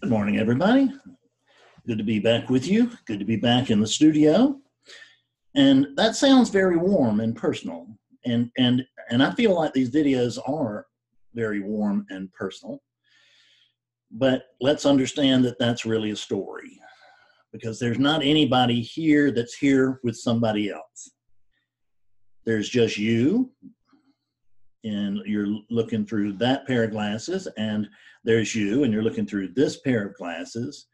Good morning, everybody. Good to be back with you. Good to be back in the studio. And that sounds very warm and personal. And I feel like these videos are very warm and personal. But let's understand that that's really a story, because there's not anybody here that's here with somebody else. There's just you, and you're looking through that pair of glasses, and there's you, and you're looking through this pair of glasses.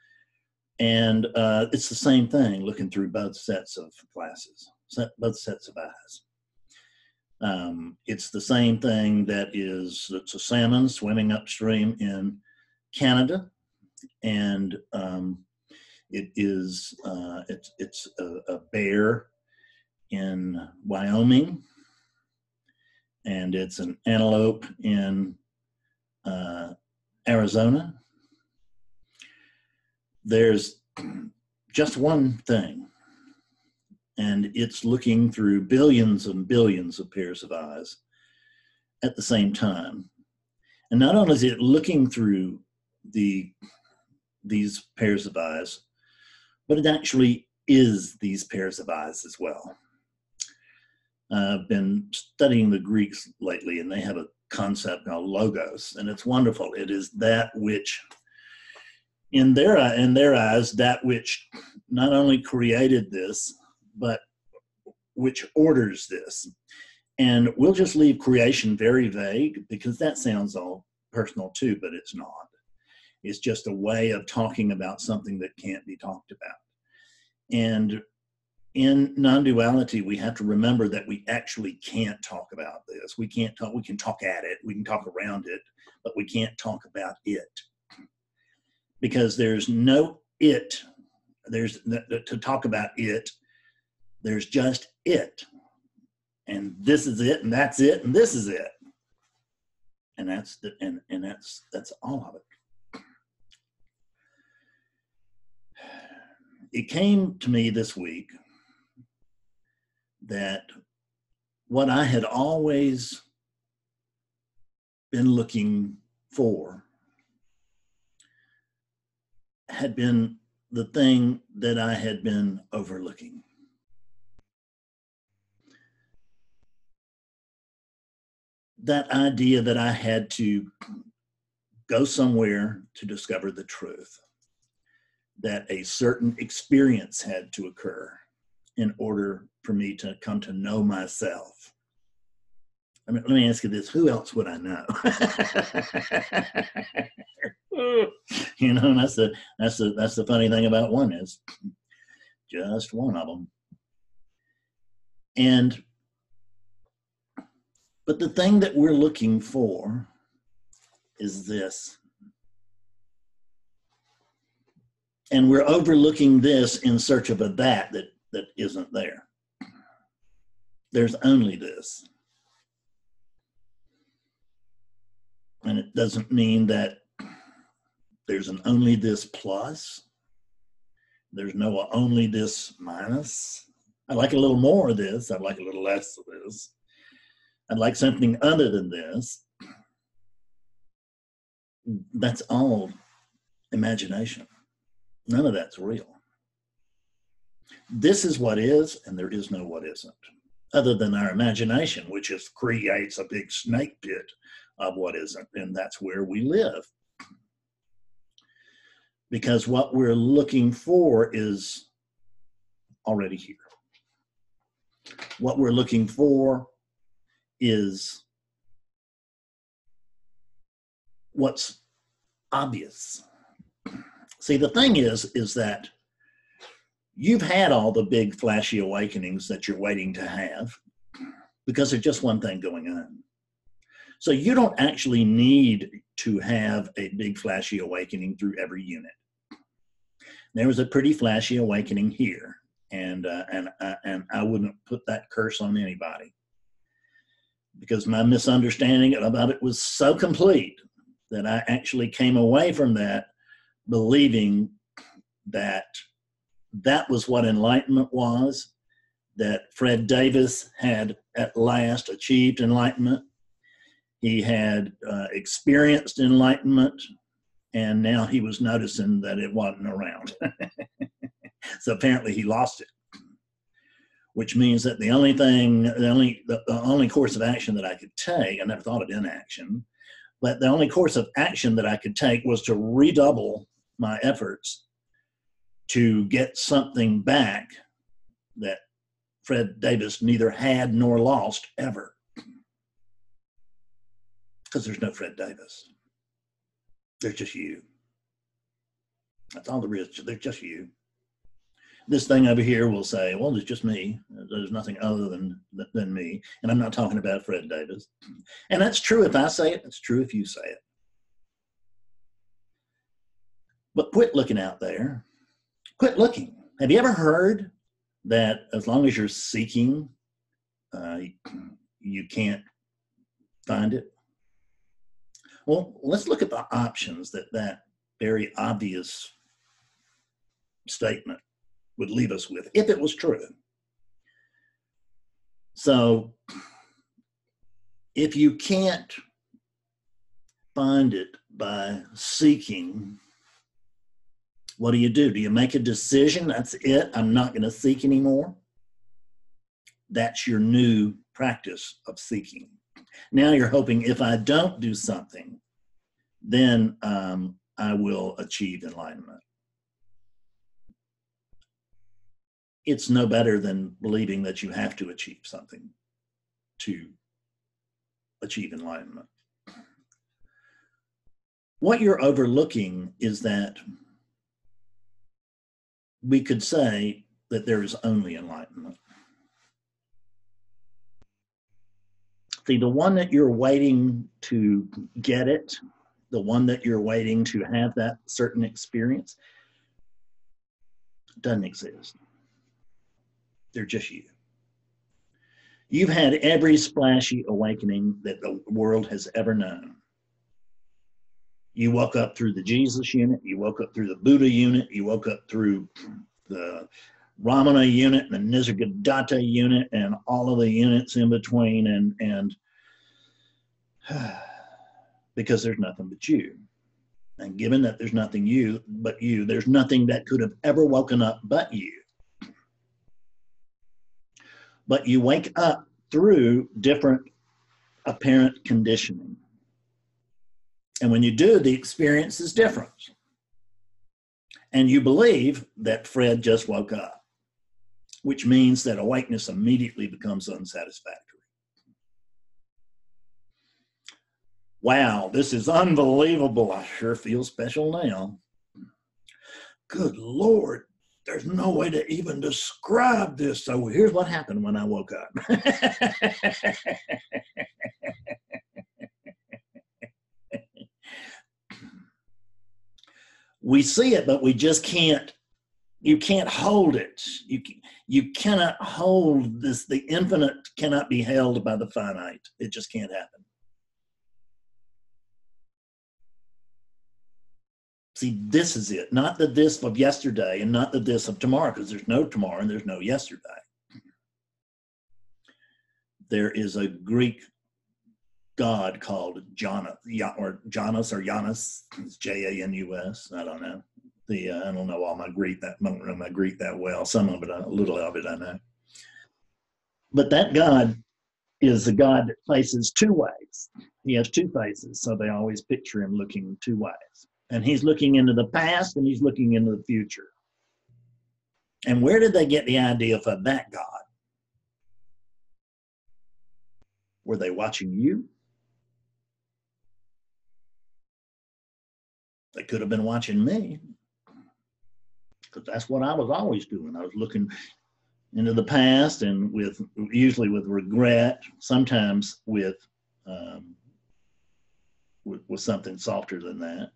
And it's the same thing, looking through both sets of glasses, both sets of eyes. It's the same thing it's a salmon swimming upstream in Canada, and it's a bear in Wyoming, and it's an antelope in Arizona. There's just one thing, and it's looking through billions and billions of pairs of eyes at the same time. And not only is it looking through these pairs of eyes, but it actually is these pairs of eyes as well. I've been studying the Greeks lately, and they have a concept called logos, and it's wonderful. It is that which, in their eyes, that which not only created this, but which orders this. And we'll just leave creation very vague, because that sounds all personal too, but it's not. It's just a way of talking about something that can't be talked about. And in non-duality, we have to remember that we actually can't talk about this. We can talk at it, we can talk around it, but we can't talk about it. Because there's no it, to talk about it, there's just it. And this is it, and that's it, and this is it. And that's all of it. It came to me this week that what I had always been looking for had been the thing that I had been overlooking. That idea that I had to go somewhere to discover the truth, that a certain experience had to occur in order for me to come to know myself. I mean, let me ask you this: who else would I know? You know, and that's the funny thing about oneness. Just one of them. But the thing that we're looking for is this. And we're overlooking this in search of a that isn't there. There's only this. And it doesn't mean that there's an only this plus. There's no only this minus. I'd like a little more of this. I'd like a little less of this. I'd like something other than this. That's all imagination. None of that's real. This is what is, and there is no what isn't, other than our imagination, which just creates a big snake pit of what isn't, and that's where we live. Because what we're looking for is already here. What we're looking for is what's obvious. See, the thing is that you've had all the big flashy awakenings that you're waiting to have, because there's just one thing going on. So you don't actually need to have a big flashy awakening through every unit. There was a pretty flashy awakening here, and I wouldn't put that curse on anybody, because my misunderstanding about it was so complete that I actually came away from that believing that that was what enlightenment was, that Fred Davis had at last achieved enlightenment. He had experienced enlightenment, and now he was noticing that it wasn't around. So apparently he lost it, which means that the only course of action that I could take, I never thought of inaction, but the only course of action that I could take was to redouble my efforts to get something back that Fred Davis neither had nor lost ever. Because there's no Fred Davis. There's just you. That's all there is. There's just you. This thing over here will say, well, there's just me. There's nothing other than me. And I'm not talking about Fred Davis. And that's true if I say it. It's true if you say it. But quit looking out there. Quit looking. Have you ever heard that as long as you're seeking, you can't find it? Well, let's look at the options that very obvious statement would leave us with, if it was true. So, if you can't find it by seeking, what do? Do you make a decision? That's it. I'm not going to seek anymore. That's your new practice of seeking. Now you're hoping if I don't do something, then I will achieve enlightenment. It's no better than believing that you have to achieve something to achieve enlightenment. What you're overlooking is that we could say that there is only enlightenment. See, the one that you're waiting to get it, the one that you're waiting to have that certain experience, doesn't exist. They're just you. You've had every splashy awakening that the world has ever known. You woke up through the Jesus unit, you woke up through the Buddha unit, you woke up through the Ramana unit and the Nisargadatta unit and all of the units in between, and because there's nothing but you. And given that there's nothing but you, there's nothing that could have ever woken up but you. But you wake up through different apparent conditioning. And when you do, the experience is different. And you believe that Fred just woke up, which means that awakeness immediately becomes unsatisfactory. Wow, this is unbelievable. I sure feel special now. Good Lord, there's no way to even describe this. So here's what happened when I woke up. We see it, but we just can't. You can't hold it. You cannot hold this. The infinite cannot be held by the finite. It just can't happen. See, this is it. Not the this of yesterday and not the this of tomorrow, because there's no tomorrow and there's no yesterday. There is a Greek god called Janus, or Janus. It's Janus. I don't know. I don't know all my Greek that well. Some of it, a little of it, I know. But that god is a god that faces two ways. He has two faces, so they always picture him looking two ways. And he's looking into the past and he's looking into the future. And where did they get the idea for that god? Were they watching you? They could have been watching me, because that's what I was always doing. I was looking into the past, and usually with regret, sometimes with something softer than that.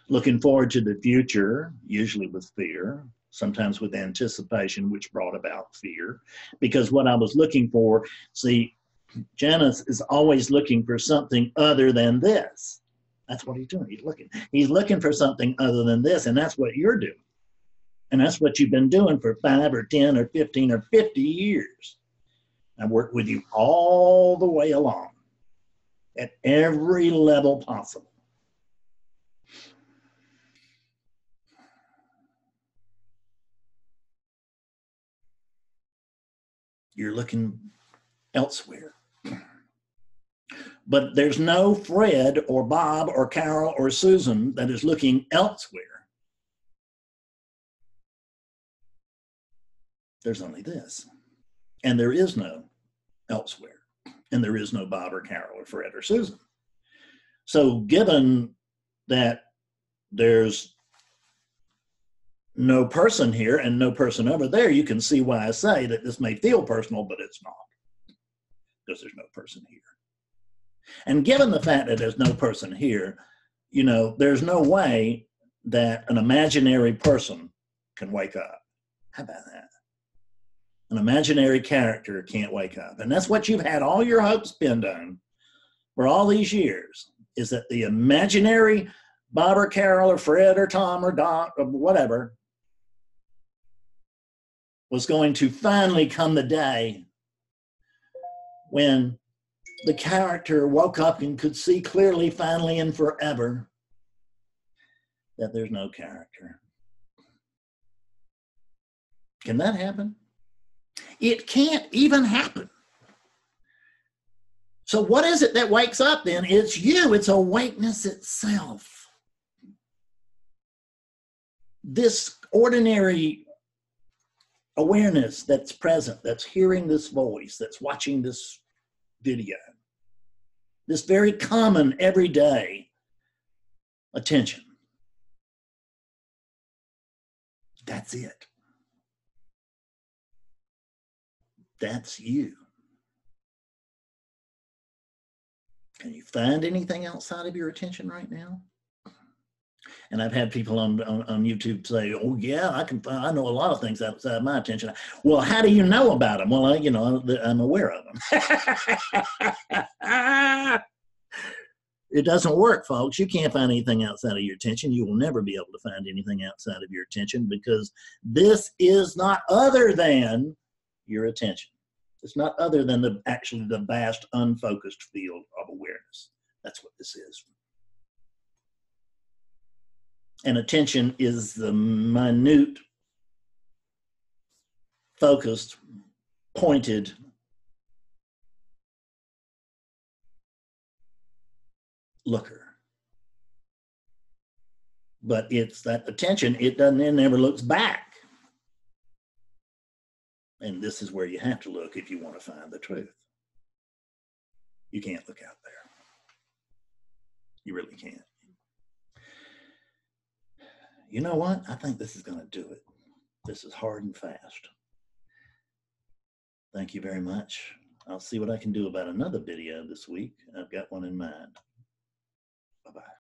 Looking forward to the future, usually with fear, sometimes with anticipation, which brought about fear. Because what I was looking for, see, Janus is always looking for something other than this. That's what he's doing. He's looking for something other than this, and that's what you're doing. And that's what you've been doing for 5 or 10 or 15 or 50 years. I've worked with you all the way along at every level possible. you're looking elsewhere. But there's no Fred or Bob or Carol or Susan that is looking elsewhere. There's only this. And there is no elsewhere. And there is no Bob or Carol or Fred or Susan. So given that there's no person here and no person over there, you can see why I say that this may feel personal, but it's not, because there's no person here. And given the fact that there's no person here, you know, there's no way that an imaginary person can wake up. How about that? An imaginary character can't wake up. And that's what you've had all your hopes pinned on for all these years, is that the imaginary Bob or Carol or Fred or Tom or Doc or whatever was going to finally come the day when the character woke up and could see clearly, finally, and forever that there's no character. Can that happen? It can't even happen. So what is it that wakes up then? It's you. It's awakeness itself. This ordinary awareness that's present, that's hearing this voice, that's watching this video, this very common everyday attention. That's it. That's you. Can you find anything outside of your attention right now? And I've had people on YouTube say, "Oh yeah, I know a lot of things outside my attention." Well, how do you know about them? Well, you know, I'm aware of them. It doesn't work, folks. You can't find anything outside of your attention. You will never be able to find anything outside of your attention, because this is not other than your attention. It's not other than actually the vast unfocused field of awareness. That's what this is. And attention is the minute, focused, pointed looker. But it's that attention, it never looks back. And this is where you have to look if you want to find the truth. You can't look out there. You really can't. You know what? I think this is going to do it. This is hard and fast. Thank you very much. I'll see what I can do about another video this week. I've got one in mind. Bye-bye.